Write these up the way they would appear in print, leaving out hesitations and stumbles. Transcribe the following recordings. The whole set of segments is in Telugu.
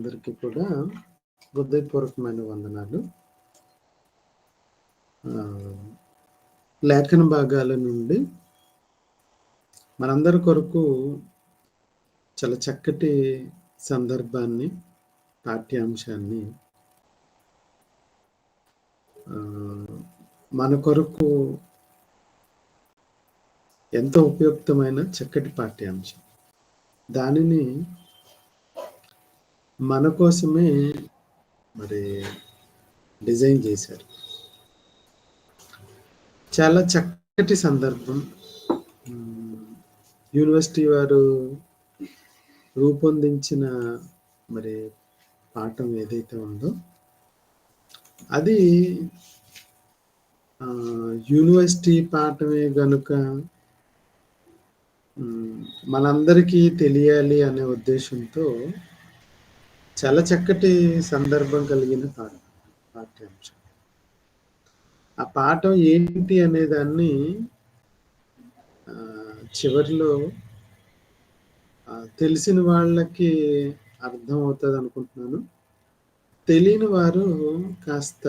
అందరికీ కూడా హృదయపూర్వకమైన వందనాలు. లేఖన భాగాల నుండి మనందరి కొరకు చాలా చక్కటి సందర్భాన్ని, పాఠ్యాంశాన్ని మన కొరకు ఎంతో ఉపయుక్తమైన చక్కటి పాఠ్యాంశం. దానిని మన కోసమే మరి డిజైన్ చేశారు. చాలా చక్కటి సందర్భం. యూనివర్సిటీ వారు రూపొందించిన మరి పాఠం ఏదైతే ఉందో అది యూనివర్సిటీ పాఠమే గనుక మనందరికీ తెలియాలి అనే ఉద్దేశంతో చాలా చక్కటి సందర్భం కలిగిన పాఠ్యాంశం. ఆ పాఠం ఏంటి అనే దాన్ని చివరిలో తెలిసిన వాళ్ళకి అర్థం అవుతుంది అనుకుంటున్నాను. తెలియని వారు కాస్త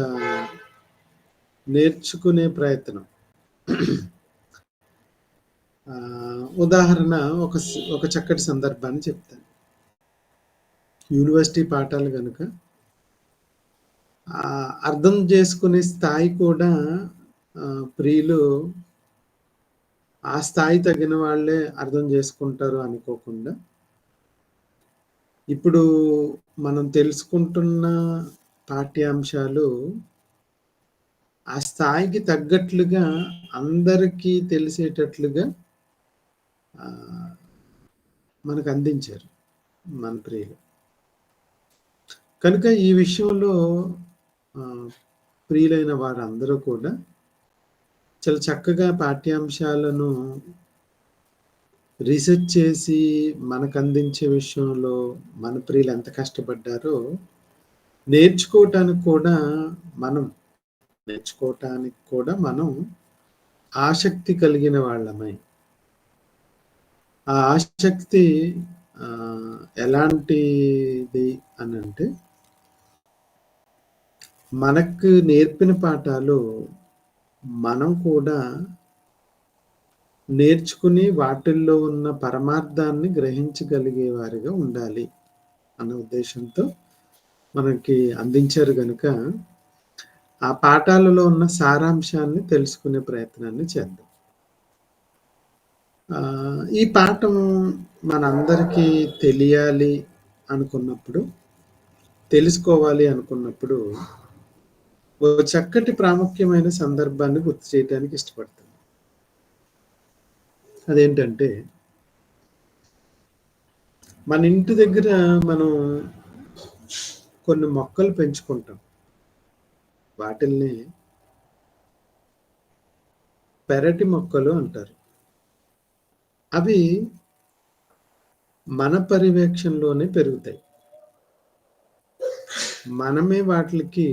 నేర్చుకునే ప్రయత్నం. ఉదాహరణ ఒక చక్కటి సందర్భాన్ని చెప్తాను. యూనివర్సిటీ పాఠాలు కనుక అర్థం చేసుకునే స్థాయి కూడా ప్రియులు ఆ స్థాయి తగిన వాళ్ళే అర్థం చేసుకుంటారు అనుకోకుండా, ఇప్పుడు మనం తెలుసుకుంటున్న పాఠ్యాంశాలు ఆ స్థాయికి తగ్గట్లుగా అందరికీ తెలిసేటట్లుగా మనకు అందించారు మన ప్రియులు. కనుక ఈ విషయంలో ప్రియులైన వారందరూ కూడా చాలా చక్కగా పాఠ్యాంశాలను రీసెర్చ్ చేసి మనకు అందించే విషయంలో మన ప్రియులు ఎంత కష్టపడ్డారో నేర్చుకోవటానికి కూడా మనం ఆసక్తి కలిగిన వాళ్ళమై, ఆ ఆసక్తి ఎలాంటిది అని అంటే, మనకు నేర్పిన పాఠాలు మనం కూడా నేర్చుకుని వాటిల్లో ఉన్న పరమార్థాన్ని గ్రహించగలిగే వారిగా ఉండాలి అన్న ఉద్దేశంతో మనకి అందించారు కనుక ఆ పాఠాలలో ఉన్న సారాంశాన్ని తెలుసుకునే ప్రయత్నాన్ని చేద్దాం. ఈ పాఠం మనందరికీ తెలియాలి అనుకున్నప్పుడు, తెలుసుకోవాలి అనుకున్నప్పుడు ఓ చక్కటి ప్రాముఖ్యమైన సందర్భాన్ని గుర్తు చేయడానికి ఇష్టపడతాను. అదేంటంటే, మన ఇంటి దగ్గర మనం కొన్ని మొక్కలు పెంచుకుంటాం. వాటిల్ని పెరటి మొక్కలు అంటారు. అవి మన పర్యవేక్షణలోనే పెరుగుతాయి. మనమే వాటికి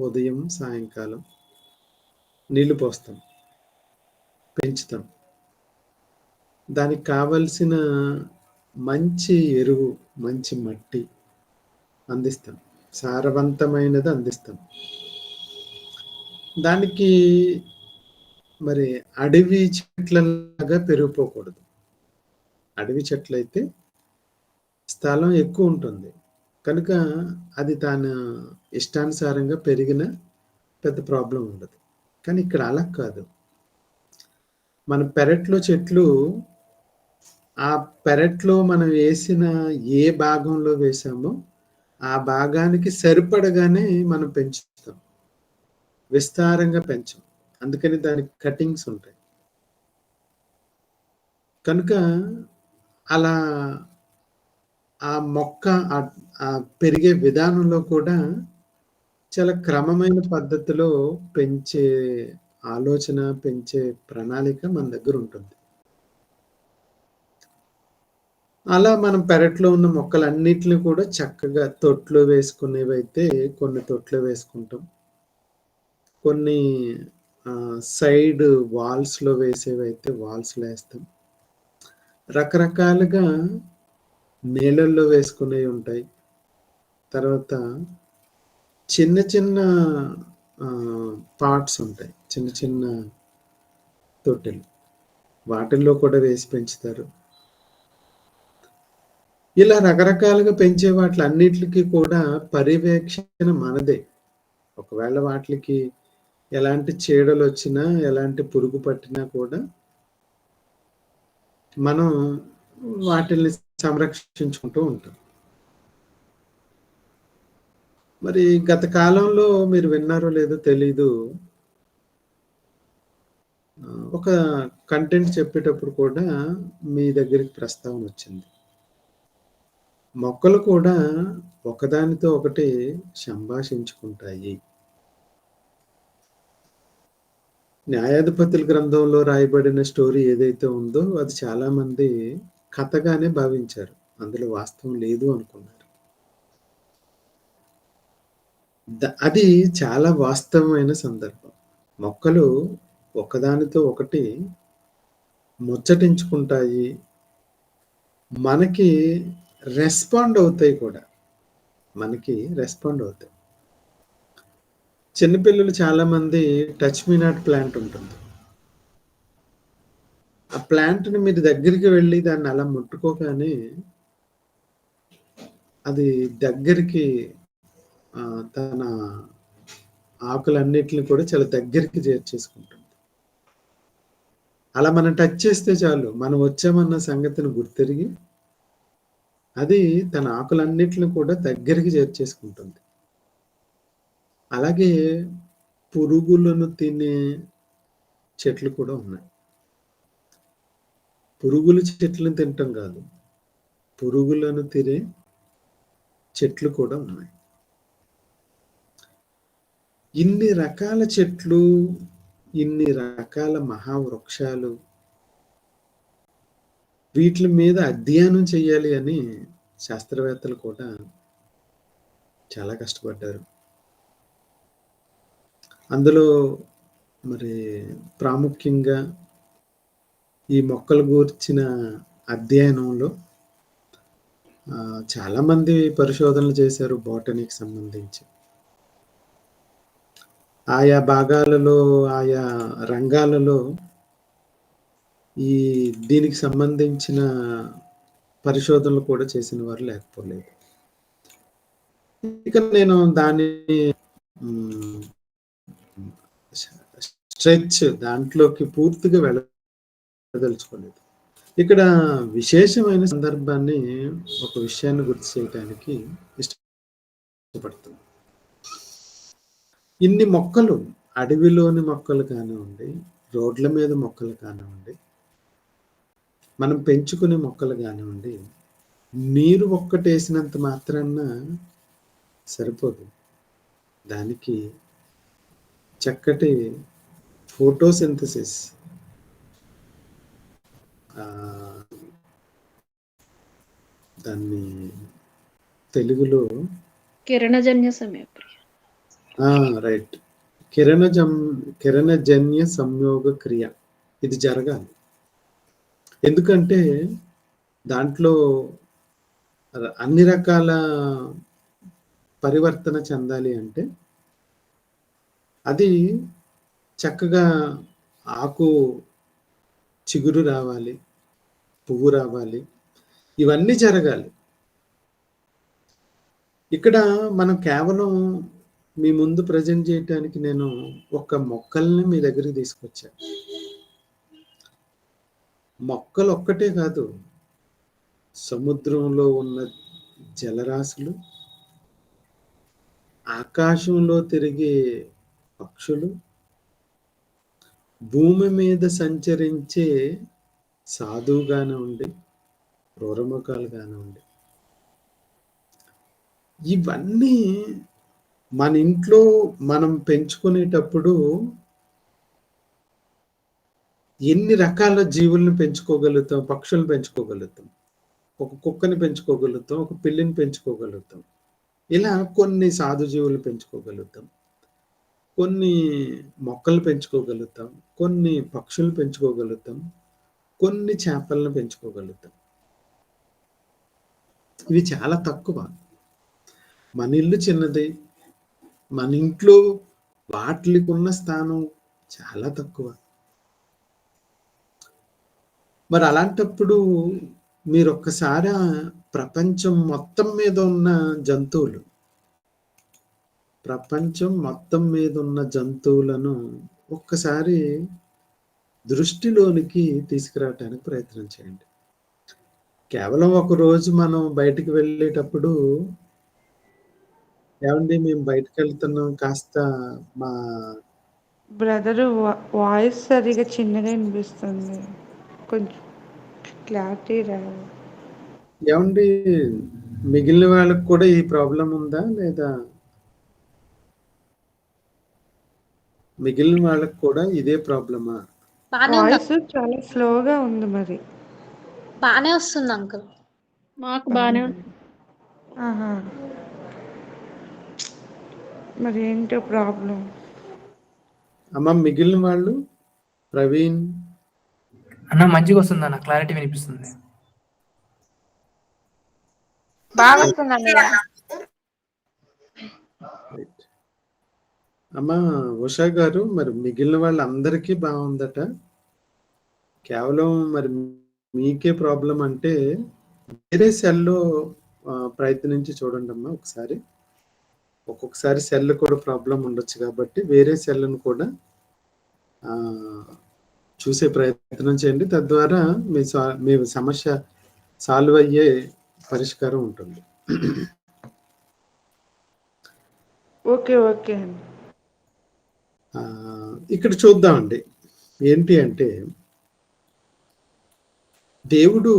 ఉదయం, సాయంకాలం నీళ్లు పోస్తాం, పెంచుతాం. దానికి కావలసిన మంచి ఎరువు, మంచి మట్టి అందిస్తాం, సారవంతమైనది అందిస్తాం. దానికి మరి అడవి చెట్లలాగా పెరిగిపోకూడదు. అడవి చెట్లయితే స్థలం ఎక్కువ ఉంటుంది కనుక అది తన ఇష్టానుసారంగా పెరిగిన పెద్ద ప్రాబ్లం ఉండదు. కానీ ఇక్కడ అలా కాదు. మన పెరట్లో చెట్లు ఆ పెరట్లో మనం వేసిన ఏ భాగంలో వేసామో ఆ భాగానికి సరిపడగానే మనం పెంచుతాం, విస్తారంగా పెంచం. అందుకని దానికి కటింగ్స్ ఉంటాయి. కనుక అలా ఆ మొక్క పెరిగే విధానంలో కూడా చాలా క్రమమైన పద్ధతిలో పెంచే ఆలోచన, పెంచే ప్రణాళిక మన దగ్గర ఉంటుంది. అలా మనం పెరట్లో ఉన్న మొక్కలన్నిటిని కూడా చక్కగా తొట్లో వేసుకునేవైతే కొన్ని తొట్లో వేసుకుంటాం, కొన్ని సైడ్ వాల్స్లో వేసేవైతే వాల్స్లో వేస్తాం. రకరకాలుగా నీళ్ళల్లో వేసుకునేవి ఉంటాయి, తర్వాత చిన్న చిన్న పాట్స్ ఉంటాయి. చిన్న చిన్న తొట్టెలు. వాటిల్లో కూడా వేసి పెంచుతారు. ఇలా రకరకాలుగా పెంచే వాటిలన్నిట్లికి కూడా పర్యవేక్షణ మనదే. ఒకవేళ వాటిలికి ఎలాంటి చీడలొచ్చినా, ఎలాంటి పురుగు పట్టినా కూడా మనం వాటిల్ని సంరక్షించుకుంటూ ఉంటాం. మరి గత కాలంలో మీరు విన్నారో లేదో తెలీదు. ఒక కంటెంట్ చెప్పేటప్పుడు కూడా మీ దగ్గరికి ప్రస్తావనొచ్చింది. మొక్కలు కూడా ఒకదానితో ఒకటి సంభాషించుకుంటాయి. న్యాయాధిపతుల గ్రంథంలో రాయబడిన స్టోరీ ఏదైతే ఉందో అది చాలామంది కథగానే భావించారు. అందులో వాస్తవం లేదు అనుకున్నారు. అది చాలా వాస్తవమైన సందర్భం. మొక్కలు ఒకదానితో ఒకటి ముచ్చటించుకుంటాయి. మనకి రెస్పాండ్ అవుతాయి కూడా. మనకి రెస్పాండ్ అవుతాయి. చిన్న పిల్లలు చాలామంది టచ్ మీ నాట్ ప్లాంట్ ఉంటుంది. ఆ ప్లాంట్‌ని మీరు దగ్గరికి వెళ్లి దాన్ని అలా ముట్టుకోగానే అది దగ్గరికి తన ఆకులన్నిటిని కూడా చాలా దగ్గరికి చేర్చేసుకుంటుంది. అలా మనం టచ్ చేస్తే చాలు, మనం వచ్చామన్న సంగతిని గుర్తెరిగి అది తన ఆకులన్నిటిని కూడా దగ్గరికి చేర్చేసుకుంటుంది. అలాగే పురుగులను తినే చెట్లు కూడా ఉన్నాయి. పురుగులు చెట్లను తినటం కాదు. పురుగులను తినే చెట్లు కూడా ఉన్నాయి. ఇన్ని రకాల చెట్లు, ఇన్ని రకాల మహావృక్షాలు వీట్లి మీద అధ్యయనం చేయాలి అని శాస్త్రవేత్తలు కూడా చాలా కష్టపడ్డారు. అందులో మరి ప్రాముఖ్యంగా ఈ మొక్కల గూర్చిన అధ్యయనంలో చాలామంది పరిశోధనలు చేశారు బోటనీకి సంబంధించి. ఆయా భాగాలలో, ఆయా రంగాలలో ఈ దీనికి సంబంధించిన పరిశోధనలు కూడా చేసిన వారు లేకపోలేదు. ఇక నేను దాన్ని దాంట్లోకి పూర్తిగా వెళ్ళదలుచుకోలేదు. ఇక్కడ విశేషమైన సందర్భాన్ని, ఒక విషయాన్ని గుర్తు చేయడానికి ఇష్టపడుతున్నాను. ఇన్ని మొక్కలు, అడవిలోని మొక్కలు కానివ్వండి, రోడ్ల మీద మొక్కలు కానివ్వండి, మనం పెంచుకునే మొక్కలు కానివ్వండి, నీరు ఒక్కటేసినంత మాత్రాన సరిపోదు. దానికి చక్కటి ఫోటోసింథసిస్, దాన్ని తెలుగులో కిరణజన్య సమయక్రియ. రైట్. కిరణజన్య సంయోగ క్రియ ఇది జరగాలి. ఎందుకంటే దాంట్లో అన్ని రకాల పరివర్తన చెందాలి అంటే అది చక్కగా ఆకు చిగురు రావాలి, పువ్వు రావాలి, ఇవన్నీ జరగాలి. ఇక్కడ మనం కేవలం మీ ముందు ప్రజెంట్ చేయటానికి నేను ఒక మొక్కల్ని మీ దగ్గరికి తీసుకొచ్చాను. మొక్కలు ఒక్కటే కాదు, సముద్రంలో ఉన్న జలరాశులు, ఆకాశంలో తిరిగే పక్షులు, భూమి మీద సంచరించే సాధువు కానివ్వండి, క్రూరముఖాలు కానివ్వండి, ఇవన్నీ మన ఇంట్లో మనం పెంచుకునేటప్పుడు ఎన్ని రకాల జీవులను పెంచుకోగలుగుతాం, పక్షులను పెంచుకోగలుగుతాం, ఒక కుక్కని పెంచుకోగలుగుతాం, ఒక పిల్లిని పెంచుకోగలుగుతాం, ఇలా కొన్ని సాధు జీవులు పెంచుకోగలుగుతాం, కొన్ని మొక్కలు పెంచుకోగలుగుతాం, కొన్ని పక్షులు పెంచుకోగలుగుతాం, కొన్ని చేపలను పెంచుకోగలుగుతాం. ఇవి చాలా తక్కువ. మన ఇల్లు చిన్నది. మన ఇంట్లో వాటిలికున్న స్థానం చాలా తక్కువ. మరి అలాంటప్పుడు మీరొక్కసారి ప్రపంచం మొత్తం మీద ఉన్న జంతువులు, ప్రపంచం మొత్తం మీద ఉన్న జంతువులను ఒక్కసారి దృష్టిలోనికి తీసుకురావటానికి ప్రయత్నం చేయండి. కేవలం ఒక రోజు మనం బయటికి వెళ్ళేటప్పుడు, "ఏవండీ మేము బయటికెళ్తున్నాం కాస్త మా" బ్రదరు వాయిస్ సరిగా చిన్నగా వినిపిస్తుంది. కొంచెం క్లారిటీ రాదు. ఏవండీ మిగిలిన వాళ్ళకి కూడా ఈ ప్రాబ్లమ్ ఉందా? లేదా మిగిలిన వాళ్ళకి కూడా ఇదే ప్రాబ్లమా? బానే ఉంది వాయిస్ చాలా స్లోగా ఉంది మరి. బానే వస్తుంది అంకుల్. మాకు బానే ఉంది. ఆహా! మరి ఏంటో ప్రాబ్లం? అమ్మ మిగిలిన వాళ్ళు? ప్రవీణ్? అన్న మంచిగొస్తుందన్న. క్లారిటీ వినిపిస్తుంది. బాగా వస్తుందన్నయ్య. రైట్. అమ్మా ఉషా గారు, మరి మిగిలిన వాళ్ళందరికీ బావుందట. కేవలం మరి మీకే ప్రాబ్లమ్ అంటే వేరే సెల్‌లో ప్రయత్నించి చూడండమ్మా ఒకసారి. ఒక్కొక్కసారి సెల్ కూడా ప్రాబ్లమ్ ఉండొచ్చు కాబట్టి వేరే సెల్‌ను కూడా చూసే ప్రయత్నం చేయండి. తద్వారా మీ సమస్య సాల్వ్ అయ్యే పరిష్కారం ఉంటుంది. ఓకే. ఓకే అండి. ఇక్కడ చూద్దామండి. ఏంటి అంటే దేవుడు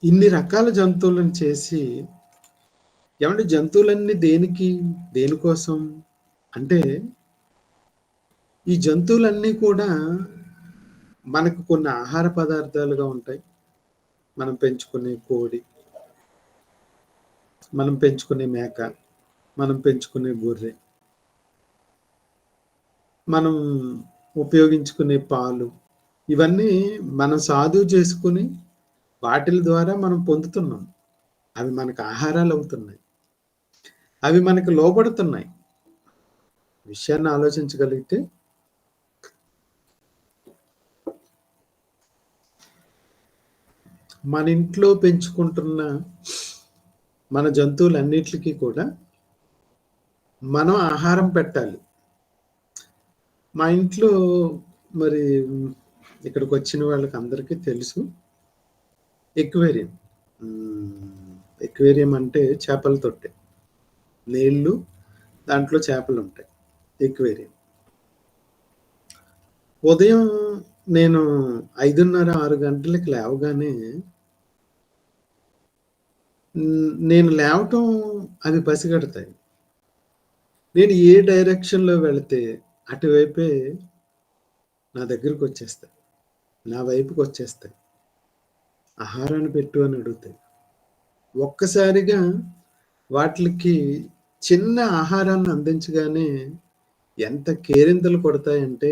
ఇన్ని రకాల జంతువులను చేసి, ఏమంటే జంతువులన్నీ దేనికి? దేనికోసం? అంటే ఈ జంతువులన్నీ కూడా మనకు కొన్ని ఆహార పదార్థాలుగా ఉంటాయి. మనం పెంచుకునే కోడి, మనం పెంచుకునే మేక, మనం పెంచుకునే గొర్రె, మనం ఉపయోగించుకునే పాలు, ఇవన్నీ మనం సాధువు చేసుకుని వాటిల ద్వారా మనం పొందుతున్నాం. అవి మనకు ఆహారాలు అవుతున్నాయి. అవి మనకు లోబడుతున్నాయి. విషయాన్ని ఆలోచించగలిగితే మన ఇంట్లో పెంచుకుంటున్న మన జంతువులన్నిటికీ కూడా మనం ఆహారం పెట్టాలి. మా ఇంట్లో మరి ఇక్కడికి వచ్చిన వాళ్ళకి అందరికీ తెలుసు ఎక్వేరియం. ఎక్వేరియం అంటే చేపల తొట్టె. నీళ్లు, దాంట్లో చేపలు ఉంటాయి. ఎక్వేరియం. ఉదయం నేను 5:30, 6 గంటలకి లేవగానే నేను లేవటం అవి పసిగడతాయి. నేను ఏ డైరెక్షన్‌లో వెళితే అటువైపే నా దగ్గరికి వచ్చేస్తాయి. నా వైపుకి వచ్చేస్తాయి. ఆహారాన్ని పెట్టు అని అడుగుతాయి. ఒక్కసారిగా వాటికి చిన్న ఆహారాన్ని అందించగానే ఎంత కేరింతలు కొడతాయంటే,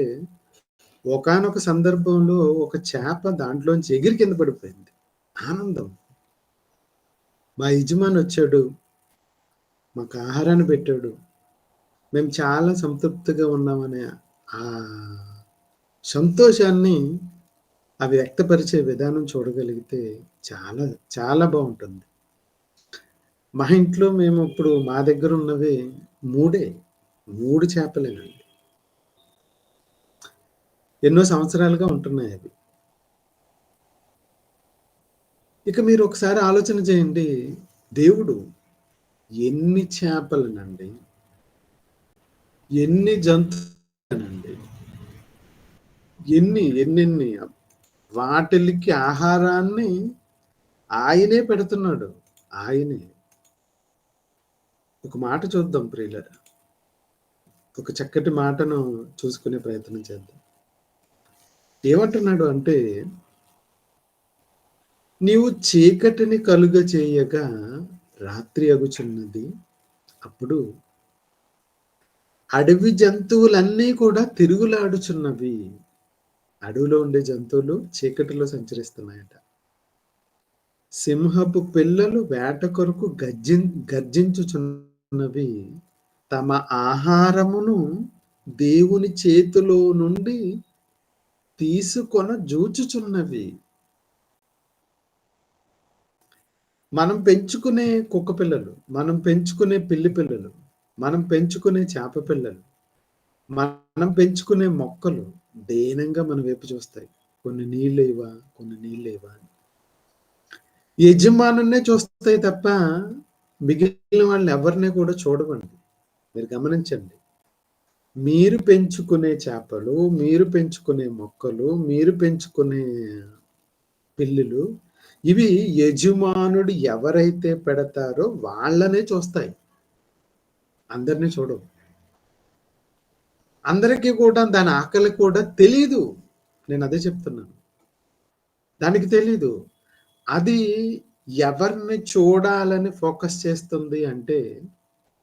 ఒకానొక సందర్భంలో ఒక చేప దాంట్లోంచి ఎగిరి కింద పడిపోయింది. ఆనందం. మా యజమాని వచ్చాడు, మాకు ఆహారాన్ని పెట్టాడు, మేము చాలా సంతృప్తిగా ఉన్నామనే ఆ సంతోషాన్ని అవి వ్యక్తపరిచే విధానం చూడగలిగితే చాలా చాలా బాగుంటుంది. మా ఇంట్లో మేము ఇప్పుడు మా దగ్గర ఉన్నవి 3 చేపలేనండి. ఎన్నో సంవత్సరాలుగా ఉంటున్నాయి అవి. ఇక మీరు ఒకసారి ఆలోచన చేయండి, దేవుడు ఎన్ని చేపలనండి, ఎన్ని జంతువులనండి, ఎన్నెన్ని వాటికి ఆహారాన్ని ఆయనే పెడుతున్నాడు. ఆయనే. ఒక మాట చూద్దాం ప్రియులారా. ఒక చక్కటి మాటను చూసుకునే ప్రయత్నం చేద్దాం. ఏమంటున్నాడు అంటే, నీవు చీకటిని కలుగ చేయగా రాత్రి అగుచున్నది. అప్పుడు అడవి జంతువులన్నీ కూడా తిరుగులాడుచున్నవి. అడవిలో ఉండే జంతువులు చీకటిలో సంచరిస్తున్నాయట. సింహపు పిల్లలు వేట కొరకు గర్జించుచున్నవి, తమ ఆహారమును దేవుని చేతిలో నుండి తీసుకొన జూచుచున్నవి. మనం పెంచుకునే కుక్క పిల్లలు, మనం పెంచుకునే పిల్లి పిల్లలు, మనం పెంచుకునే చేప పిల్లలు, మనం పెంచుకునే మొక్కలు దీనంగా మన వైపు చూస్తాయి. కొన్ని నీళ్ళేవా, కొన్ని నీళ్ళేవా అని. యజమానున్నే చూస్తాయి తప్ప మిగిలిన వాళ్ళని ఎవరిని కూడా చూడవండి. మీరు గమనించండి. మీరు పెంచుకునే చేపలు, మీరు పెంచుకునే మొక్కలు, మీరు పెంచుకునే పిల్లులు, ఇవి యజమానుడు ఎవరైతే పెడతారో వాళ్ళనే చూస్తాయి, అందరినీ చూడవు. అందరికీ కూడా దాని ఆకలి కూడా తెలీదు. నేను అదే చెప్తున్నాను, దానికి తెలీదు. అది ఎవరిని చూడాలని ఫోకస్ చేస్తుంది అంటే,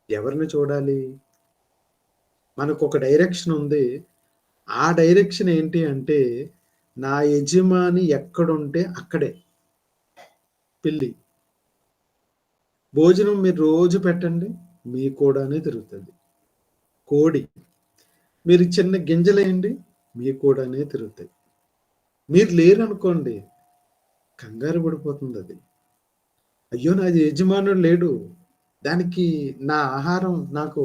ఎవరిని చూడాలి? మనకు ఒక డైరెక్షన్ ఉంది. ఆ డైరెక్షన్ ఏంటి అంటే, నా యజమాని ఎక్కడుంటే అక్కడే. పిల్లి భోజనం మీరు రోజు పెట్టండి, మీ కూడానే తిరుగుతుంది. కోడి మీరు చిన్న గింజలేయండి, మీ కూడానే తిరుగుతాయి. మీరు లేరనుకోండి, కంగారు పడిపోతుంది అది. అయ్యో నా యజమానుడు లేడు, దానికి నాకు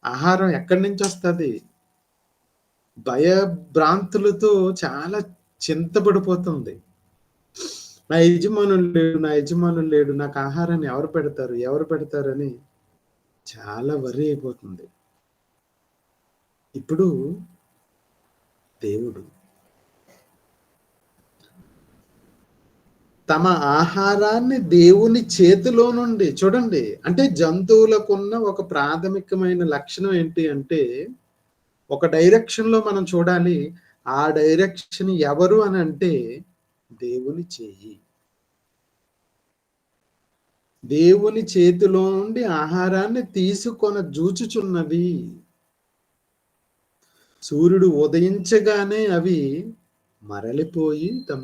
ఆహారం ఎక్కడి నుంచి వస్తుంది, భయభ్రాంతులతో చాలా చింతపడిపోతుంది. నా యజమానులు లేడు, నాకు ఆహారాన్ని ఎవరు పెడతారని చాలా వరి అయిపోతుంది. ఇప్పుడు దేవుడు తమ ఆహారాన్ని దేవుని చేతిలో నుండి, చూడండి, అంటే జంతువులకున్న ఒక ప్రాథమికమైన లక్షణం ఏంటి అంటే, ఒక డైరెక్షన్ లో మనం చూడాలి. ఆ డైరెక్షన్ ఎవరు అని అంటే దేవుని చేయి. దేవుని చేతిలో నుండి ఆహారాన్ని తీసుకొన జూచుచున్నవి. సూర్యుడు ఉదయించగానే అవి మరలిపోయి తమ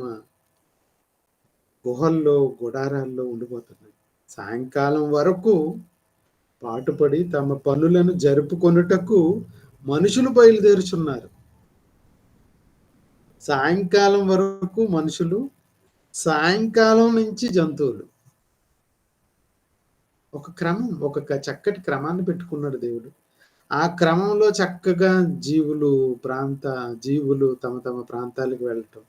గుహల్లో, గుడారాల్లో ఉండిపోతున్నాయి. సాయంకాలం వరకు పాటుపడి తమ పనులను జరుపుకొనుటకు మనుషులు బయలుదేరుచున్నారు. సాయంకాలం వరకు మనుషులు, సాయంకాలం నుంచి జంతువులు. ఒక క్రమం, ఒక చక్కటి క్రమాన్ని పెట్టుకున్నాడు దేవుడు. ఆ క్రమంలో చక్కగా జీవులు తమ తమ ప్రాంతాలకు వెళ్ళటం,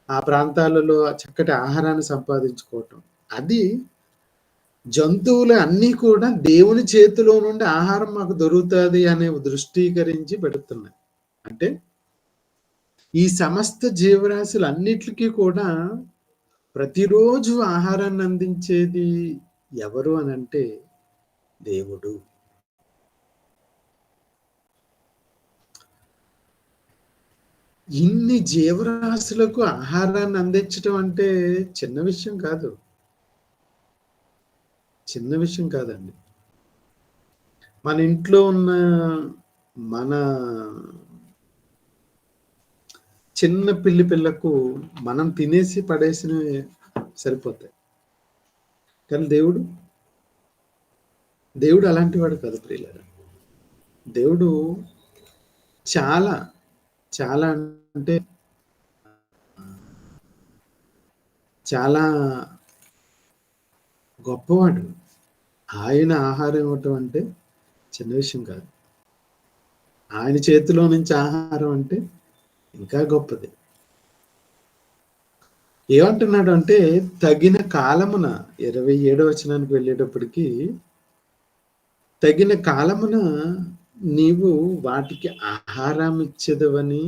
ఆ ప్రాంతాలలో చక్కటి ఆహారాన్ని సంపాదించుకోవటం, అది జంతువులు అన్నీ కూడా దేవుని చేతిలో నుండి ఆహారం మాకు దొరుకుతుంది అనే దృష్టీకరించి పెడుతున్నాయి. అంటే ఈ సమస్త జీవరాశులు అన్నిటికీ కూడా ప్రతిరోజు ఆహారాన్ని అందించేది ఎవరు అని అంటే దేవుడు. ఇన్ని జీవరాశులకు ఆహారాన్ని అందించడం అంటే చిన్న విషయం కాదు, చిన్న విషయం కాదండి. మన ఇంట్లో ఉన్న మన చిన్న పిల్లకు మనం తినేసి పడేసినవి సరిపోతాయి. కానీ దేవుడు అలాంటి వాడు కాదు ప్రియులారా. దేవుడు చాలా చాలా అంటే చాలా గొప్పవాడు. ఆయన ఆహారం ఇవ్వటం అంటే చిన్న విషయం కాదు. ఆయన చేతిలో నుంచి ఆహారం అంటే ఇంకా గొప్పది. ఏమంటున్నాడు అంటే, తగిన కాలమున 27వ వచనానికి వెళ్ళేటప్పటికి, తగిన కాలమున నీవు వాటికి ఆహారం ఇచ్చేదవని,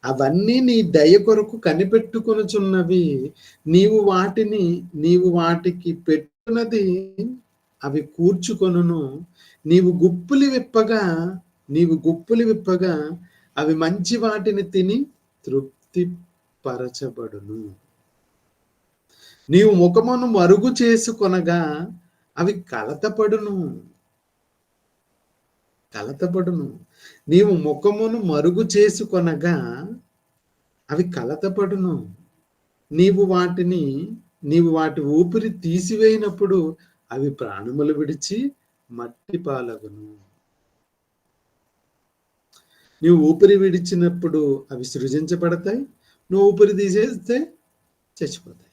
అవన్నీ నీ దయ కొరకు కనిపెట్టుకొనుచున్నవి. నీవు వాటికి పెట్టునది అవి కూర్చుకొనును. నీవు గుప్పులు విప్పగా అవి మంచి వాటిని తిని తృప్తి పరచబడును. నీవు ముఖమును మరుగు చేసుకొనగా అవి కలతపడును. నీవు ముఖమును మరుగు చేసుకొనగా అవి కలతపడును. నీవు వాటిని నీవు వాటి ఊపిరి తీసివేయినప్పుడు అవి ప్రాణములు విడిచి మట్టి పాలగును. నీవు ఊపిరి విడిచినప్పుడు అవి సృజించబడతాయి, నువ్వు ఊపిరి తీసేస్తే చచ్చిపోతాయి,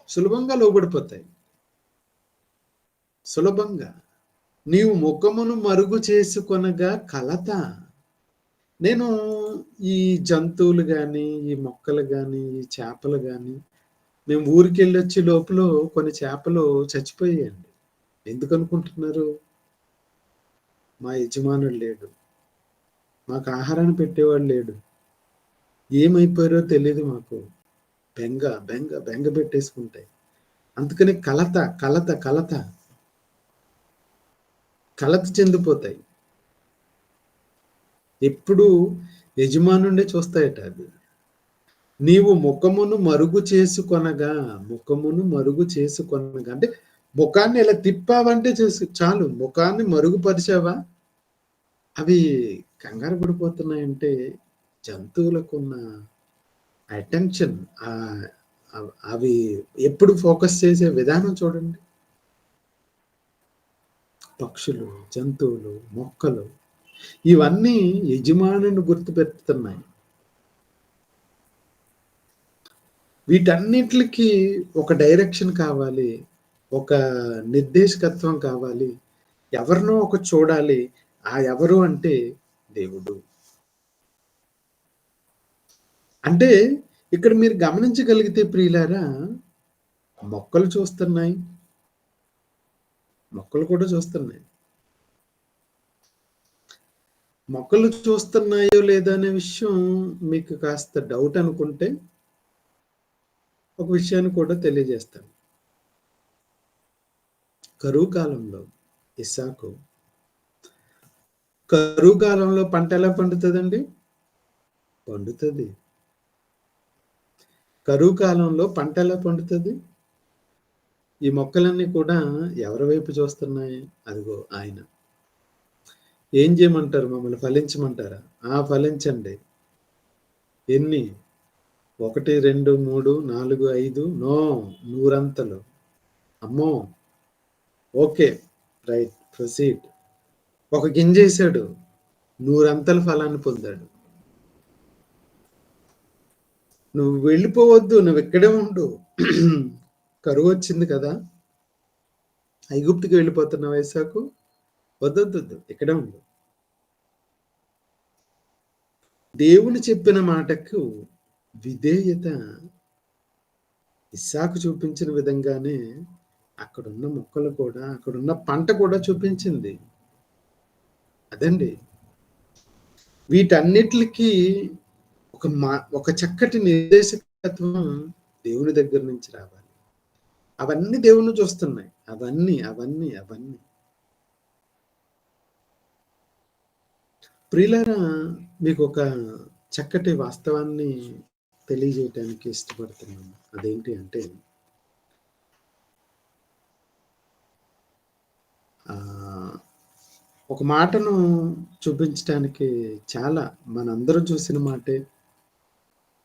సులభంగా లోబడిపోతాయి. సులభంగా. నీవు ముఖమును మరుగు చేసుకొనగా కలత. నేను ఈ జంతువులు కానీ, ఈ మొక్కలు కానీ, ఈ చేపలు కానీ, మేము ఊరికి వెళ్ళొచ్చే లోపల కొన్ని చేపలు చచ్చిపోయాయండి. ఎందుకు అనుకుంటున్నారు? మా యజమానుడు లేడు, మాకు ఆహారాన్ని పెట్టేవాడు లేడు, ఏమైపోయారో తెలియదు, మాకు బెంగ బెంగ బెంగ పెట్టేసుకుంటాయి. అందుకని కలత కలత కలత కలత చెందిపోతాయి. ఎప్పుడు యజమానుండే చూస్తాయట అది. నీవు ముఖమును మరుగు చేసుకొనగా, ముఖమును మరుగు చేసుకొనగా అంటే ముఖాన్ని ఇలా తిప్పావంటే చాలు, ముఖాన్ని మరుగుపరిచావా అవి కంగారు పడిపోతున్నాయంటే జంతువులకున్న అటెన్షన్, అవి ఎప్పుడు ఫోకస్ చేసే విధానం చూడండి. పక్షులు, జంతువులు, మొక్కలు ఇవన్నీ యజమానుని గుర్తుపెడుతున్నాయి. వీటన్నిటికి ఒక డైరెక్షన్ కావాలి, ఒక నిర్దేశకత్వం కావాలి, ఎవరినో ఒక చూడాలి. ఆ ఎవరు అంటే దేవుడు. అంటే ఇక్కడ మీరు గమనించగలిగితే ప్రియులారా, మొక్కలు చూస్తున్నాయి, మొక్కలు కూడా చూస్తున్నాయి. మొక్కలు చూస్తున్నాయో లేదా అనే విషయం మీకు కాస్త డౌట్ అనుకుంటే ఒక విషయాన్ని కూడా తెలియజేస్తాను. కరువు కాలంలో ఇస్సాకు, కరువు కాలంలో పంట ఎలా పండుతుందండి? పండుతుంది. కరువు కాలంలో పంట ఎలా పండుతుంది? ఈ మొక్కలన్నీ కూడా ఎవరి వైపు చూస్తున్నాయి? అదిగో ఆయన. ఏం చేయమంటారు? మమ్మల్ని ఫలించమంటారా? ఫలించండి. ఎన్ని? 1, 2, 3, 4, 5 నో, 100 అమ్మో, ఓకే, రైట్, ప్రొసీడ్. ఒక గింజ వేసాడు, 100 ఫలాన్ని పొందాడు. నువ్వు వెళ్ళిపోవద్దు, నువ్వు ఇక్కడే ఉండు. కరువు వచ్చింది కదా, ఐగుప్తుకి వెళ్ళిపోతున్నావు ఇస్సాకు, వద్దొద్దు, ఇక్కడే ఉండు. దేవుని చెప్పిన మాటకు విధేయత ఇస్సాకు చూపించిన విధంగానే అక్కడున్న మొక్కలు కూడా, అక్కడున్న పంట కూడా చూపించింది. అదండి, వీటన్నిటికి ఒక చక్కటి నిర్దేశకత్వం దేవుని దగ్గర నుంచి రావాలి. అవన్నీ దేవుని చూస్తున్నాయి. అవన్నీ అవన్నీ అవన్నీ ప్రియులారా, మీకు ఒక చక్కటి వాస్తవాన్ని తెలియజేయటానికి ఇష్టపడుతున్నాను. అదేంటి అంటే, ఒక మాటను చూపించడానికి, చాలా మనందరం చూసిన మాటే,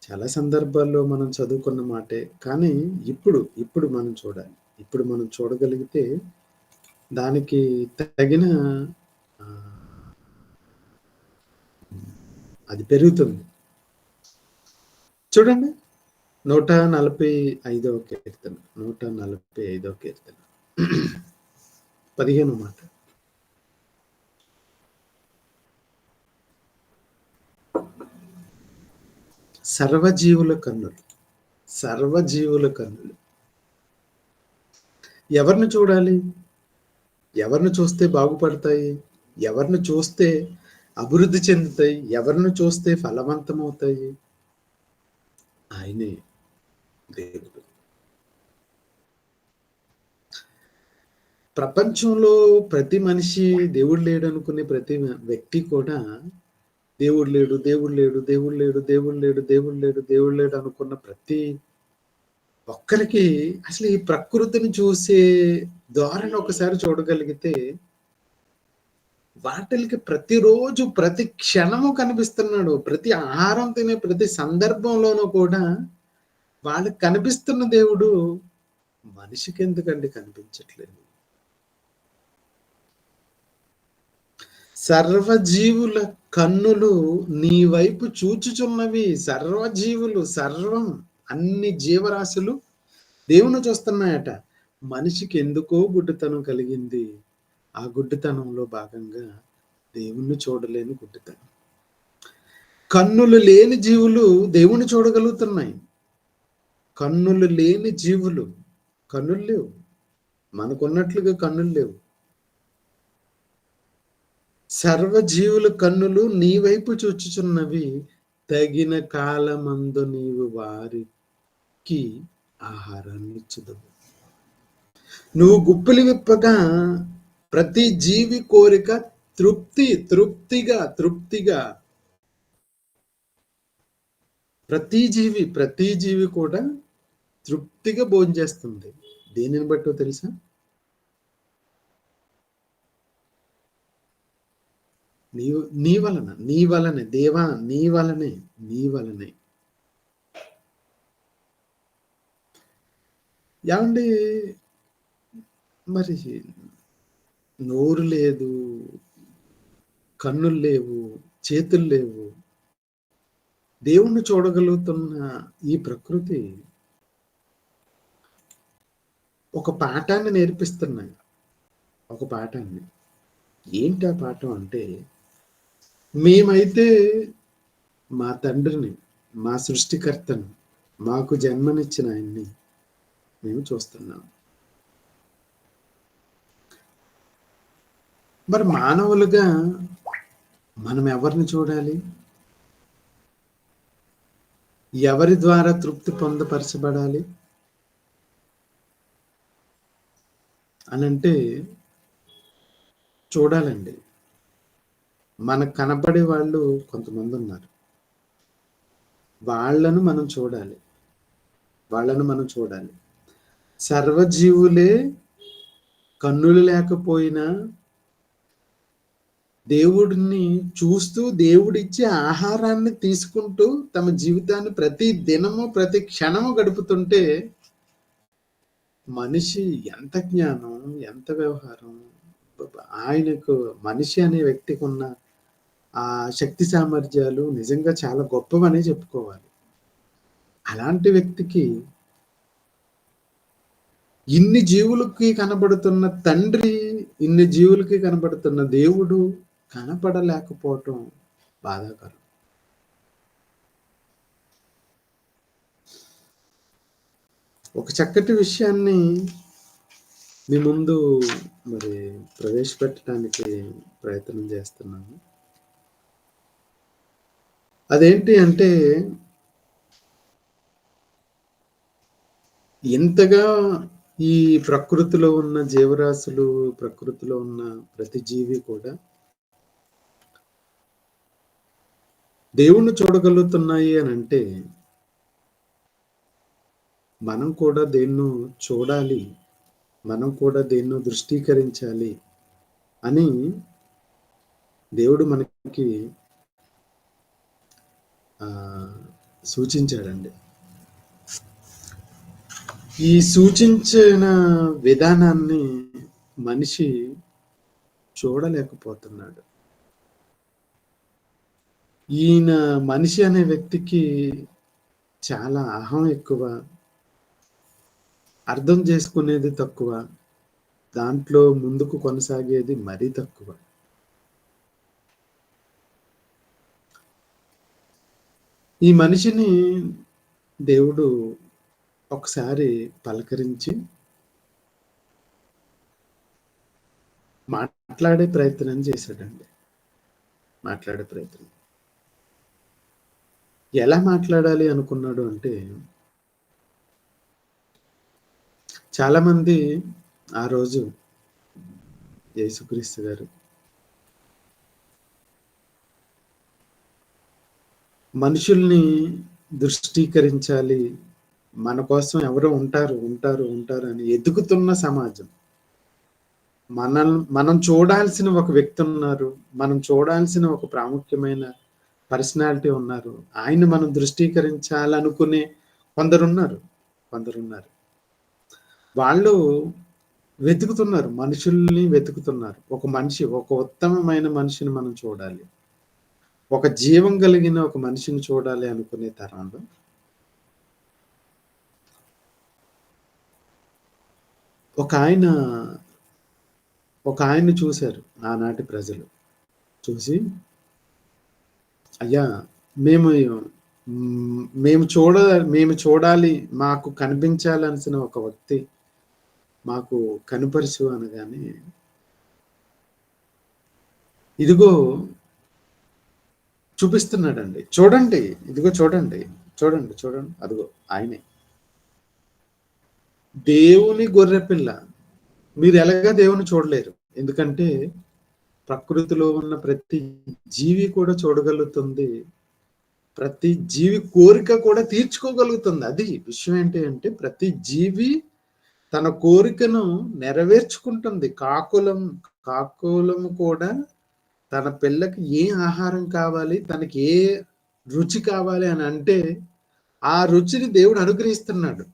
చాలా సందర్భాల్లో మనం చదువుకున్న మాటే, కానీ ఇప్పుడు మనం చూడాలి. ఇప్పుడు మనం చూడగలిగితే దానికి తగిన అది పెరుగుతుంది. చూడండి, 145వ కీర్తన, 145వ కీర్తన 15వ మాట. సర్వజీవుల కన్నులు, సర్వజీవుల కన్నులు ఎవరిని చూడాలి? ఎవరిని చూస్తే బాగుపడతాయి? ఎవరిని చూస్తే అభివృద్ధి చెందుతాయి? ఎవరిని చూస్తే ఫలవంతమవుతాయి? ఆయనే దేవుడు. ప్రపంచంలో ప్రతి మనిషి దేవుడు లేడు అనుకునే ప్రతి వ్యక్తి కూడా దేవుడు లేడు, దేవుడు లేడు, దేవుడు లేడు, దేవుడు లేడు, దేవుడు లేడు, దేవుడు లేడు అనుకున్న ప్రతి ఒక్కరికి అసలు ఈ ప్రకృతిని చూసే ధోరణి ఒకసారి చూడగలిగితే వాటికి ప్రతిరోజు ప్రతి క్షణము కనిపిస్తున్నాడు. ప్రతి ఆహారం తినే ప్రతి సందర్భంలోనూ కూడా వాళ్ళకి కనిపిస్తున్న దేవుడు మనిషికి ఎందుకండి కనిపించట్లేదు? సర్వజీవుల కన్నులు నీ వైపు చూచుచున్నవి. సర్వజీవులు, సర్వం, అన్ని జీవరాశులు దేవుని చూస్తున్నాయట. మనిషికి ఎందుకో గుడ్డితనం కలిగింది. ఆ గుడ్డితనంలో భాగంగా దేవుణ్ణి చూడలేని గుడ్డితనం. కన్నులు లేని జీవులు దేవుణ్ణి చూడగలుగుతున్నాయి. కన్నులు లేని జీవులు, కన్నులు లేవు, మనకున్నట్లుగా కన్నులు లేవు. సర్వజీవుల కన్నులు నీ వైపు చూచుచున్నవి. తగిన కాలమందు నీవు వారికి ఆహారాన్ని ఇచ్చుదువు. నువ్వు గుప్పిలి విప్పగా ప్రతి జీవి కోరిక తృప్తిగా ప్రతి జీవి కూడా తృప్తిగా భోంచేస్తుంది. దేనిని బట్టో తెలుసా? నీ వలనే దేవా, నీ వలనే. ఏమండి, మరి నోరు లేదు, కన్నులు లేవు, చేతులు లేవు, దేవుణ్ణి చూడగలుగుతున్న ఈ ప్రకృతి ఒక పాఠాన్ని నేర్పిస్తున్నాయి. ఒక పాఠాన్ని. ఏంటి ఆ పాఠం అంటే, మేమైతే మా తండ్రిని, మా సృష్టికర్తను, మాకు జన్మనిచ్చిన ఆయన్ని మేము చూస్తున్నాం. మరి మానవులుగా మనం ఎవరిని చూడాలి? ఎవరి ద్వారా తృప్తి పొందపరచబడాలి అనంటే చూడాలండి. మనకు కనపడే వాళ్ళు కొంతమంది ఉన్నారు. వాళ్ళను మనం చూడాలి. సర్వజీవులే కన్నులు లేకపోయినా దేవుడిని చూస్తూ, దేవుడిచ్చే ఆహారాన్ని తీసుకుంటూ తమ జీవితాన్ని ప్రతి దినము, ప్రతి క్షణము గడుపుతుంటే మనిషి ఎంత జ్ఞానం, ఎంత వ్యవహారం, ఆయనకు, మనిషి అనే వ్యక్తికి ఉన్న ఆ శక్తి సామర్థ్యాలు నిజంగా చాలా గొప్పవనే చెప్పుకోవాలి. అలాంటి వ్యక్తికి ఇన్ని జీవులకి కనబడుతున్న తండ్రి, ఇన్ని జీవులకి కనబడుతున్న దేవుడు కనపడలేకపోవటం బాధాకరం. ఒక చక్కటి విషయాన్ని మీ ముందు మరి ప్రవేశపెట్టడానికి ప్రయత్నం చేస్తున్నాను. అదేంటి అంటే, ఎంతగా ఈ ప్రకృతిలో ఉన్న జీవరాశులు, ప్రకృతిలో ఉన్న ప్రతి జీవి కూడా దేవుణ్ణి చూడగలుగుతున్నాయి అని అంటే, మనం కూడా దేన్నో చూడాలి, మనం కూడా దేన్నో దృష్టీకరించాలి అని దేవుడు మనకి సూచించాడండి. ఈ సూచించిన విధానాన్ని మనిషి చూడలేకపోతున్నాడు. ఈయన మనిషి అనే వ్యక్తికి చాలా అహం ఎక్కువ, అర్థం చేసుకునేది తక్కువ, దాంట్లో ముందుకు కొనసాగేది మరీ తక్కువ. ఈ మనిషిని దేవుడు ఒకసారి పలకరించి మాట్లాడే ప్రయత్నం చేశాడండి. ఎలా మాట్లాడాలి అనుకున్నాడు అంటే, చాలా మంది ఆ రోజు యేసుక్రీస్తు గారు మనుషుల్ని దృష్టీకరించాలి, మన కోసం ఎవరో ఉంటారు అని ఎదుగుతున్న సమాజం, మనం చూడాల్సిన ఒక వ్యక్తి ఉన్నారు, మనం చూడాల్సిన ఒక ప్రాముఖ్యమైన పర్సనాలిటీ ఉన్నారు, ఆయన మనం దృష్టీకరించాలనుకునే కొందరున్నారు. వాళ్ళు వెతుకుతున్నారు. మనుషుల్ని వెతుకుతున్నారు. ఒక ఉత్తమమైన మనిషిని మనం చూడాలి. ఒక జీవం కలిగిన ఒక మనిషిని చూడాలి అనుకునే తరంలో ఒక ఆయన చూశారు ఆనాటి ప్రజలు. చూసి, అయ్యా మేము చూడాలి, మాకు కనిపించాలనిసిన ఒక వ్యక్తి మాకు కనుపరుచు అనగానే, ఇదిగో చూపిస్తున్నాడండి. చూడండి, ఇదిగో చూడండి, అదిగో ఆయనే దేవుని గొర్రెపిల్ల. మీరు ఎలాగా దేవుని చూడలేరు. ఎందుకంటే ప్రకృతిలో ఉన్న ప్రతి జీవి కూడా చూడగలుగుతుంది. ప్రతి జీవి కోరిక కూడా తీర్చుకోగలుగుతుంది. అది విషయం ఏంటి అంటే, ప్రతి జీవి తన కోరికను నెరవేర్చుకుంటుంది. కాకులము కూడా తన పిల్లకి ఏ ఆహారం కావాలి, తనకి ఏ రుచి కావాలి అని అంటే, ఆ రుచిని దేవుడు అనుగ్రహిస్తున్నాడు.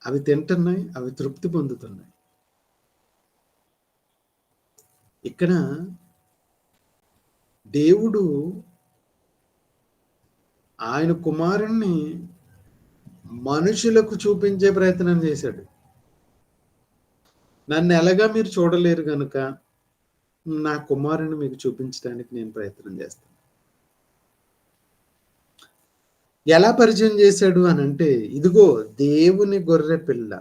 అవి తింటున్నాయి, అవి తృప్తి పొందుతున్నాయి. ఇక్కడ దేవుడు ఆయన కుమారుణ్ణి మనుషులకు చూపించే ప్రయత్నం చేశాడు. నన్ను ఎలాగా మీరు చూడలేరు కనుక నా కుమారుని మీకు చూపించడానికి నేను ప్రయత్నం చేస్తాను. ఎలా పరిచయం చేశాడు అని అంటే, ఇదిగో దేవుని గొర్రె పిల్ల,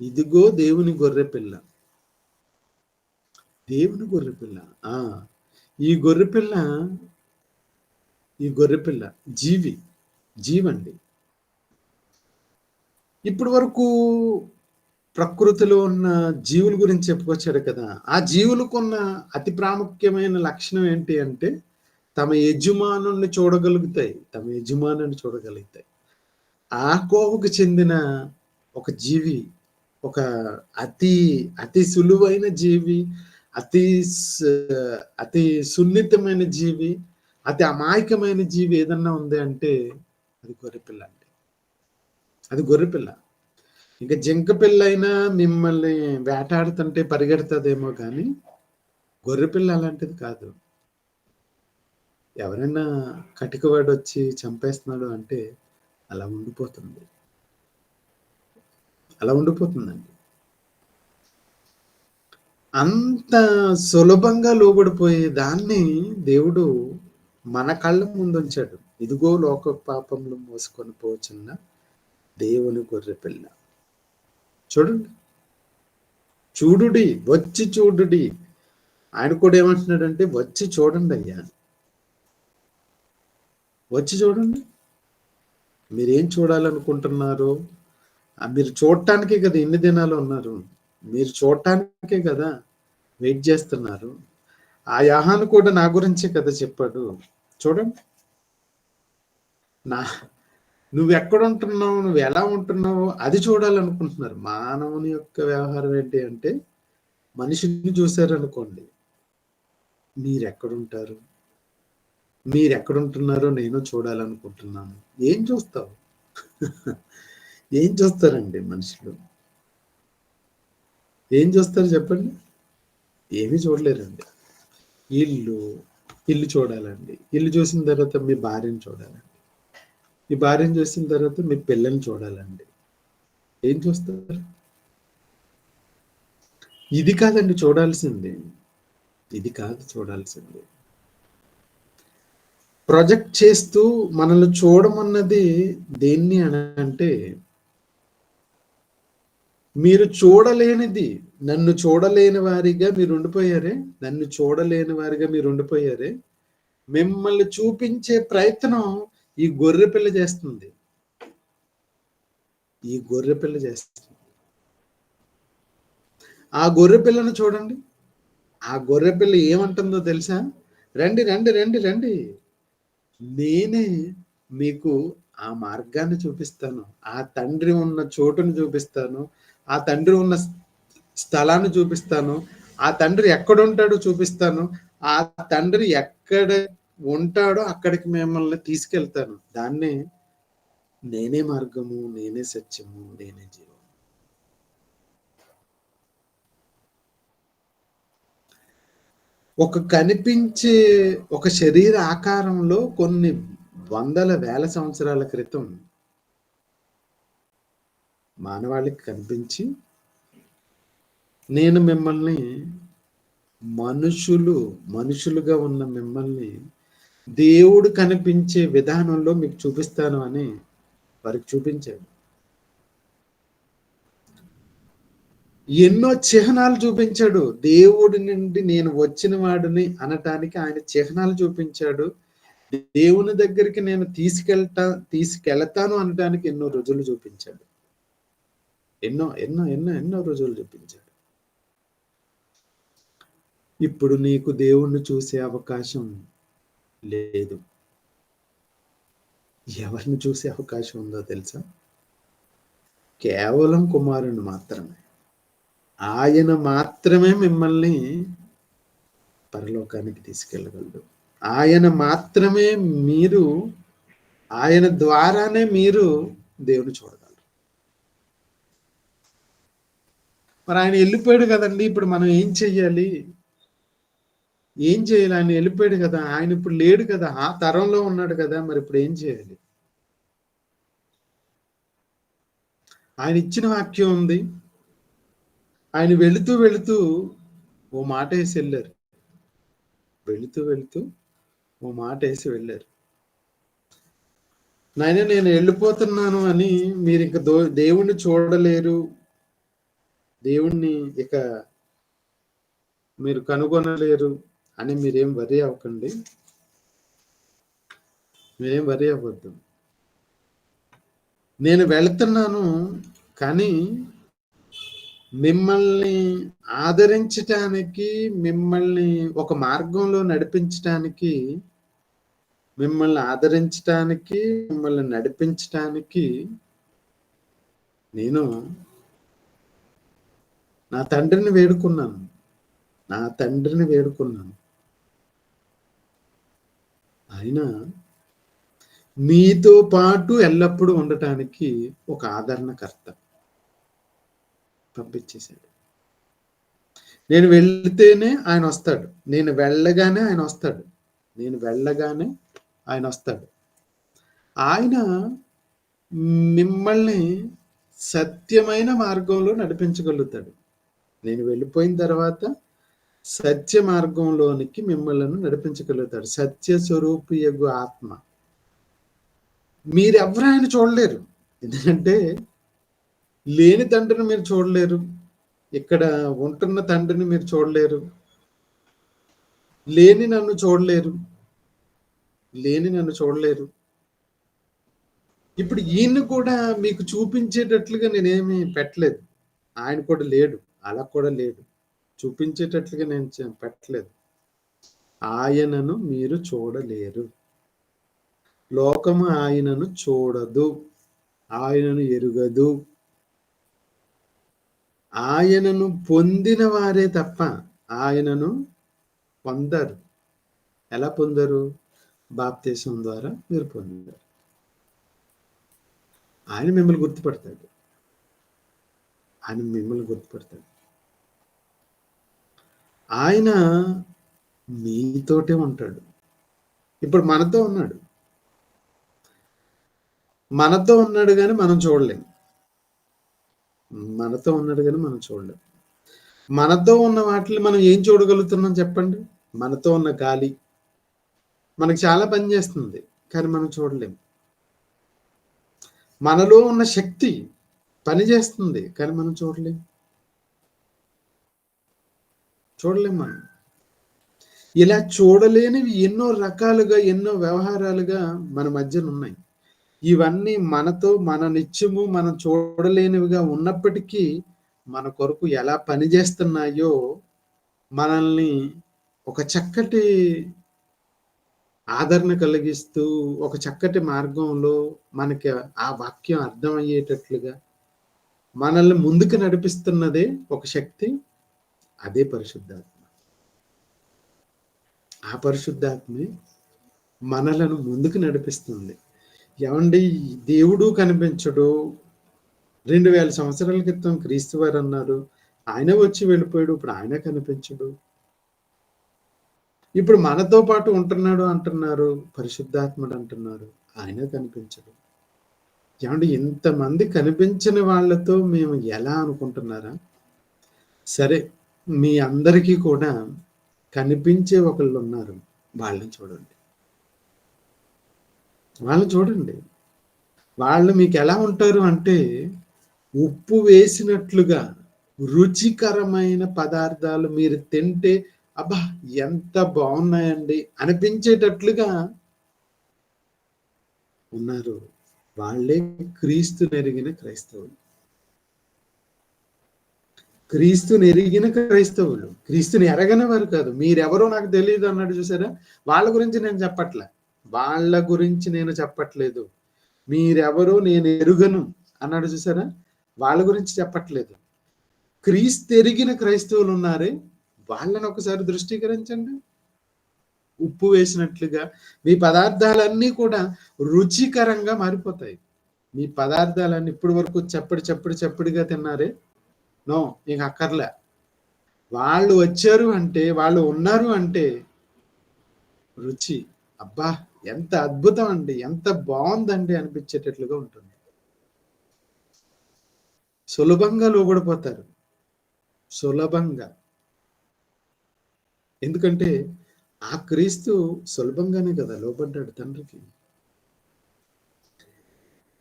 ఇదిగో దేవుని గొర్రె పిల్ల, దేవుని గొర్రె పిల్ల. ఈ గొర్రె పిల్ల జీవండి. ఇప్పటి వరకు ప్రకృతిలో ఉన్న జీవుల గురించి చెప్పుకొచ్చాడు కదా. ఆ జీవులకున్న అతి ప్రాముఖ్యమైన లక్షణం ఏంటి అంటే, తమ యజమానుని చూడగలుగుతాయి. ఆ కోవకు చెందిన ఒక జీవి, ఒక అతి సులువైన జీవి, అతి సున్నితమైన జీవి, అతి అమాయకమైన జీవి ఏదన్నా ఉంది అంటే అది గొర్రెపిల్ల అండి. అది గొర్రెపిల్ల. ఇంకా జింక పిల్లైనా మిమ్మల్ని వేటాడుతుంటే పరిగెడుతుందేమో కానీ గొర్రెపిల్ల అలాంటిది కాదు. ఎవరైనా కటికవాడు వచ్చి చంపేస్తున్నాడు అంటే అలా ఉండిపోతుందండి. అంత సులభంగా లోబడిపోయే దాన్ని దేవుడు మన కళ్ళ ముందు ఉంచాడు. ఇదిగో లోక పాపంలో మోసుకొని పోచున్న దేవుని గొర్రెపిల్ల. చూడుడి, వచ్చి చూడుడి. ఆయన కూడా ఏమంటున్నాడంటే, వచ్చి చూడండి అయ్యా, వచ్చి చూడండి. మీరేం చూడాలనుకుంటున్నారో మీరు చూడటానికే కదా ఇన్ని దినాలు ఉన్నారు. మీరు చూడటానికే కదా వెయిట్ చేస్తున్నారు. ఆ యాహాను కూడా నా గురించే కదా చెప్పాడు. చూడండి, నువ్వు ఎక్కడ ఉంటున్నావు, నువ్వు ఎలా ఉంటున్నావు అది చూడాలనుకుంటున్నారు. మానవుని యొక్క వ్యవహారం ఏంటి అంటే, మనిషిని చూశారనుకోండి, మీరెక్కడుంటున్నారో నేను చూడాలనుకుంటున్నాను. ఏం చూస్తావు? ఏం చూస్తారండి మనుషులు? ఏం చూస్తారు చెప్పండి? ఏమీ చూడలేరండి. ఇల్లు చూడాలండి. ఇల్లు చూసిన తర్వాత మీ భార్యను చూడాలండి. మీ భార్యను చూసిన తర్వాత మీ పిల్లల్ని చూడాలండి. ఏం చూస్తారు? ఇది కాదండి చూడాల్సింది. ప్రొజెక్ట్ చేస్తూ మనల్ని చూడమన్నది దేన్ని అని అంటే, మీరు చూడలేనిది, నన్ను చూడలేని వారిగా మీరు ఉండిపోయారే, మిమ్మల్ని చూపించే ప్రయత్నం ఈ గొర్రెపిల్ల చేస్తుంది. ఆ గొర్రెపిల్లను చూడండి. ఆ గొర్రెపిల్ల ఏమంటుందో తెలుసా? రండి, నేనే మీకు ఆ మార్గాన్ని చూపిస్తాను, ఆ తండ్రి ఉన్న చోటును చూపిస్తాను, ఆ తండ్రి ఉన్న స్థలాన్ని చూపిస్తాను, ఆ తండ్రి ఎక్కడుంటాడో చూపిస్తాను. ఆ తండ్రి ఎక్కడ ఉంటాడో అక్కడికి మిమ్మల్ని తీసుకెళ్తాను. దాన్నే నేనే మార్గము, నేనే సత్యము, నేనే జీవం. ఒక కనిపించే ఒక శరీర ఆకారంలో కొన్ని వందల వేల సంవత్సరాల క్రితం మానవాళికి కనిపించి, నేను మిమ్మల్ని మనుషులుగా ఉన్న మిమ్మల్ని దేవుడు కనిపించే విధానంలో మీకు చూపిస్తాను అని వారికి చూపించాడు. ఎన్నో చిహ్నాలు చూపించాడు. దేవుడి నుండి నేను వచ్చిన వాడిని అనటానికి ఆయన చిహ్నాలు చూపించాడు. దేవుని దగ్గరికి నేను తీసుకెళ్తాను అనటానికి ఎన్నో రుజువులు చూపించాడు. ఎన్నో ఎన్నో ఎన్నో ఎన్నో రుజువులు చూపించాడు. ఇప్పుడు నీకు దేవుణ్ణి చూసే అవకాశం లేదు. ఎవరిని చూసే అవకాశం ఉందో తెలుసా? కేవలం కుమారుని మాత్రమే. ఆయన మాత్రమే మిమ్మల్ని పరలోకానికి తీసుకెళ్ళగలడు. ఆయన మాత్రమే ఆయన ద్వారానే మీరు దేవుని చూడగలరు. మరి ఆయన వెళ్ళిపోయాడు కదండి, ఇప్పుడు మనం ఏం చెయ్యాలి? ఆయన వెళ్ళిపోయాడు కదా, ఆయన ఇప్పుడు లేడు కదా, ఆ తరంలో ఉన్నాడు కదా, మరి ఇప్పుడు ఏం చేయాలి? ఆయన ఇచ్చిన వాక్యం ఉంది. ఆయన వెళుతూ ఓ మాట వేసి వెళ్ళారు. వెళుతూ ఓ మాట వేసి వెళ్ళారు. నాయన నేను వెళ్ళిపోతున్నాను అని మీరు ఇక దేవుణ్ణి చూడలేరు, దేవుణ్ణి ఇక మీరు కనుగొనలేరు అని మీరేం వరి అవ్వకండి. మీరేం వరి అవ్వద్దు. నేను వెళుతున్నాను, కానీ మిమ్మల్ని ఆదరించటానికి, మిమ్మల్ని ఒక మార్గంలో నడిపించటానికి, మిమ్మల్ని నడిపించటానికి నేను నా తండ్రిని వేడుకున్నాను. ఆయన మీతో పాటు ఎల్లప్పుడూ ఉండటానికి ఒక ఆదరణకర్త పంపించేశాడు. నేను వెళ్తేనే ఆయన వస్తాడు, నేను వెళ్ళగానే ఆయన వస్తాడు. ఆయన మిమ్మల్ని సత్యమైన మార్గంలో నడిపించగలుగుతాడు. నేను వెళ్ళిపోయిన తర్వాత సత్య మార్గంలోనికి మిమ్మల్ని నడిపించగలుగుతాడు. సత్య స్వరూపియగు ఆత్మ. మీరెవరు ఆయన చూడలేరు, ఎందుకంటే లేని తండ్రిని మీరు చూడలేరు, ఇక్కడ ఉంటున్న తండ్రిని మీరు చూడలేరు, లేని నన్ను చూడలేరు. ఇప్పుడు ఈయన్ని కూడా మీకు చూపించేటట్లుగా నేనేమి పెట్టలేదు. ఆయన కూడా లేడు, అలా కూడా లేడు, చూపించేటట్లుగా నేను పెట్టలేదు. ఆయనను మీరు చూడలేరు. లోకము ఆయనను చూడదు, ఆయనను ఎరుగదు. ఆయనను పొందిన వారే తప్ప ఆయనను పొందరు. ఎలా పొందరు? బాప్తిసం ద్వారా మీరు పొందారు. ఆయన మిమ్మల్ని గుర్తుపడతాడు. ఆయన మీతోటే ఉంటాడు. ఇప్పుడు మనతో ఉన్నాడు కానీ మనం చూడలేం. మనతో ఉన్న వాటిని మనం ఏం చూడగలుగుతున్నాం చెప్పండి? మనతో ఉన్న గాలి మనకు చాలా పని చేస్తుంది, కానీ మనం చూడలేం. మనలో ఉన్న శక్తి పని చేస్తుంది, కానీ మనం చూడలేం. మనం ఇలా చూడలేనివి ఎన్నో రకాలుగా, ఎన్నో వ్యవహారాలుగా మన మధ్యన ఉన్నాయి. ఇవన్నీ మన నిత్యము మనం చూడలేనివిగా ఉన్నప్పటికీ మన కొరకు ఎలా పనిచేస్తున్నాయో, మనల్ని ఒక చక్కటి ఆదరణ కలిగిస్తూ, ఒక చక్కటి మార్గంలో మనకి ఆ వాక్యం అర్థమయ్యేటట్లుగా మనల్ని ముందుకు నడిపిస్తున్నదే ఒక శక్తి. అదే పరిశుద్ధాత్మ. ఆ పరిశుద్ధాత్మే మనలను ముందుకు నడిపిస్తుంది. ఏమండి, దేవుడు కనిపించడు. 2000 సంవత్సరాల క్రితం క్రీస్తు వారు అన్నారు, ఆయన వచ్చి వెళ్ళిపోయాడు, ఇప్పుడు ఆయన కనిపించడు. ఇప్పుడు మనతో పాటు ఉంటున్నాడు అంటున్నారు, పరిశుద్ధాత్ముడు అంటున్నారు, ఆయన కనిపించడు. ఏమండి, ఇంతమంది కనిపించని వాళ్ళతో మేము ఎలా అనుకుంటున్నారా? సరే, మీ అందరికీ కూడా కనిపించే ఒకళ్ళు ఉన్నారు, వాళ్ళని చూడండి. వాళ్ళని చూడండి. వాళ్ళు మీకు ఎలా ఉంటారు అంటే, ఉప్పు వేసినట్లుగా రుచికరమైన పదార్థాలు మీరు తింటే అబ్బా ఎంత బాగున్నాయండి అనిపించేటట్లుగా ఉన్నారు. వాళ్ళే క్రీస్తుని ఎరిగిన క్రైస్తవులు. క్రీస్తుని ఎరిగిన క్రైస్తవులు, క్రీస్తుని ఎరగని వారు కాదు. మీరెవరో నాకు తెలియదు అన్నాడు చూసారా, వాళ్ళ గురించి నేను చెప్పట్లే. వాళ్ళ గురించి నేను చెప్పట్లేదు. మీరెవరో నేను ఎరుగను అన్నాడు చూసారా, వాళ్ళ గురించి చెప్పట్లేదు. క్రీస్తు ఎరిగిన క్రైస్తవులు ఉన్నారే, వాళ్ళని ఒకసారి దృష్టీకరించండి. ఉప్పు వేసినట్లుగా మీ పదార్థాలన్నీ కూడా రుచికరంగా మారిపోతాయి. మీ పదార్థాలన్నీ ఇప్పటి వరకు చప్పడిగా తిన్నారే, నో, నీకు అక్కర్లే. వాళ్ళు వచ్చారు అంటే, వాళ్ళు ఉన్నారు అంటే రుచి అబ్బా ఎంత అద్భుతం అండి, ఎంత బాగుందండి అనిపించేటట్లుగా ఉంటుంది. సులభంగా లోబడిపోతారు, సులభంగా. ఎందుకంటే ఆ క్రీస్తు సులభంగానే కదా లోబడ్డాడు తండ్రికి.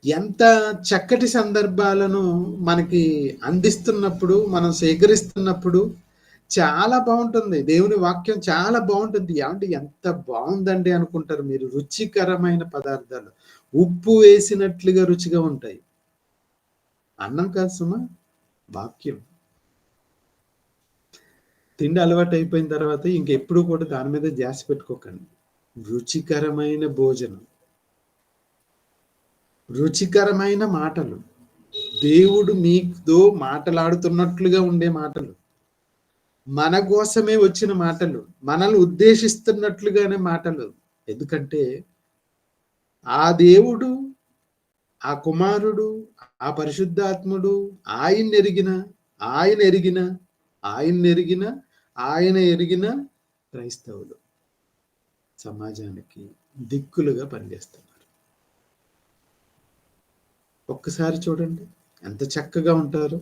ఎంత చక్కటి సందర్భాలను మనకి అందిస్తున్నప్పుడు, మనం సేకరిస్తున్నప్పుడు చాలా బాగుంటుంది. దేవుని వాక్యం చాలా బాగుంటుంది. ఏమంటే ఎంత బాగుందండి అనుకుంటారు మీరు. రుచికరమైన పదార్థాలు ఉప్పు వేసినట్లుగా రుచిగా ఉంటాయి. అన్నం కాదు సుమా, వాక్యం. తిండి అలవాటు అయిపోయిన తర్వాత ఇంకెప్పుడు కూడా దాని మీద ధ్యాస పెట్టుకోకండి. రుచికరమైన భోజనం, రుచికరమైన మాటలు, దేవుడు మీతో మాటలాడుతున్నట్లుగా ఉండే మాటలు, మన కోసమే వచ్చిన మాటలు, మనల్ని ఉద్దేశిస్తున్నట్లుగానే మాటలు. ఎందుకంటే ఆ దేవుడు, ఆ కుమారుడు, ఆ పరిశుద్ధాత్ముడు ఆయన ఎరిగిన క్రైస్తవులు సమాజానికి దిక్కులుగా పనిచేస్తున్నారు. ఒక్కసారి చూడండి ఎంత చక్కగా ఉంటారు.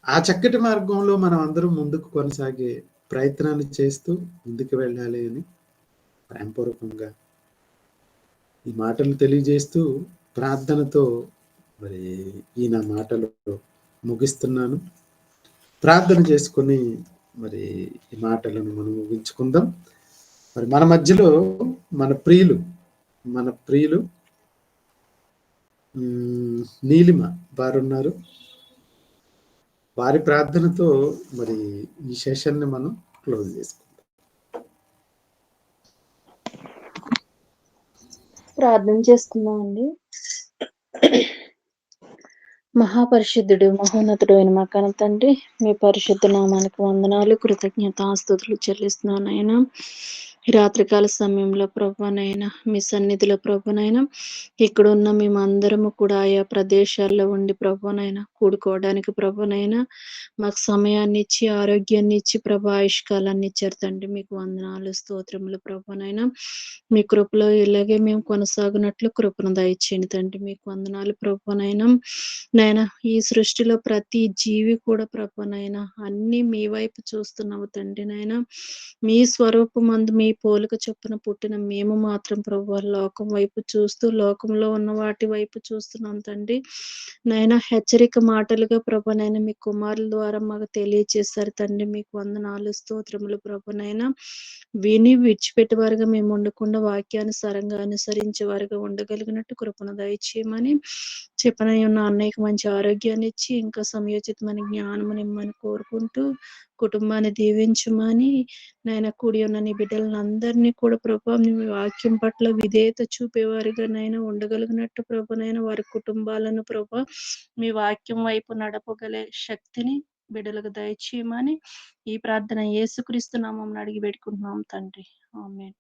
ఆ చక్కటి మార్గంలో మనం అందరం ముందుకు కొనసాగే ప్రయత్నాన్ని చేస్తూ ముందుకు వెళ్ళాలి అని ప్రేమపూర్వకంగా ఈ మాటలు తెలియజేస్తూ ప్రార్థనతో మరి ఈ నా మాటలు ముగిస్తున్నాను. ప్రార్థన చేసుకొని మరి ఈ మాటలను మనం ముగించుకుందాం. మరి మన మధ్యలో మన ప్రియులు నీలిమ వారున్నారు. వారి ప్రార్థనతో మరి ఈ సెషన్ని మనం క్లోజ్ చేసుకుందాం. ప్రార్థన చేసుకుందామండి. మహాపరిశుద్ధుడు, మహోన్నతుడు అయిన మా కన్న తండ్రి, మీ పరిశుద్ధ నామానికి వందనాలు, కృతజ్ఞతాస్తుతులు చెల్లిస్తున్నాను నాయనా. ఈ రాత్రికాల సమయంలో ప్రభువనైనా మీ సన్నిధిలో ప్రభువనైనా ఇక్కడ ఉన్న మేమందరము కూడా ఆయా ప్రదేశాల్లో ఉండి ప్రభువనైనా కూడుకోవడానికి ప్రభువనైనా మాకు సమయాన్ని ఇచ్చి, ఆరోగ్యాన్ని ఇచ్చి, ప్రభు ఆయుష్కాలాన్ని ఇచ్చారు తండ్రి. మీకు వందనాలు, స్తోత్రములు ప్రభువనైనా. మీ కృపలో ఇలాగే మేము కొనసాగునట్లు కృపను దయచేయండి తండ్రి. మీకు వందనాలు ప్రభువనైనా. నాయనా, ఈ సృష్టిలో ప్రతి జీవి కూడా ప్రభువనైనా అన్ని మీ వైపు చూస్తున్నావు తండ్రి. నాయనా, మీ స్వరూపమందు మీ పోలిక చొప్పున పుట్టిన మేము మాత్రం ప్రభు లోకం వైపు చూస్తూ, లోకంలో ఉన్న వాటి వైపు చూస్తున్నాం తండ్రి. నాయనా, హెచ్చరిక మాటలుగా ప్రభువనైనా మీ కుమారుల ద్వారా మాకు తెలియజేశారు తండ్రి. మీకు వందనాలు, స్తోత్రములు ప్రభువనైనా. విని విడిచిపెట్టే వారుగా మేము ఉండకుండా వాక్యానుసారంగా అనుసరించే వారుగా ఉండగలిగినట్టు కృపను దయచేయమని చెప్పన ఉన్న అన్నయ్యకి మంచి ఆరోగ్యాన్ని ఇచ్చి, ఇంకా సమయోచితమైన జ్ఞానము నిమ్మని కోరుకుంటూ, కుటుంబాన్ని దీవించమని నాయన, కూడి ఉన్న నీ బిడ్డలను అందరినీ కూడా ప్రభా మీ వాక్యం పట్ల విధేయత చూపేవారిగా నైనా ఉండగలిగినట్టు ప్రభనైనా వారి కుటుంబాలను ప్రభా మీ వాక్యం వైపు నడపగలే శక్తిని బిడ్డలకు దయచేయమని ఈ ప్రార్థన యేసుక్రీస్తు నామమున అడిగి పెట్టుకుంటున్నాం తండ్రి. ఆమేన్.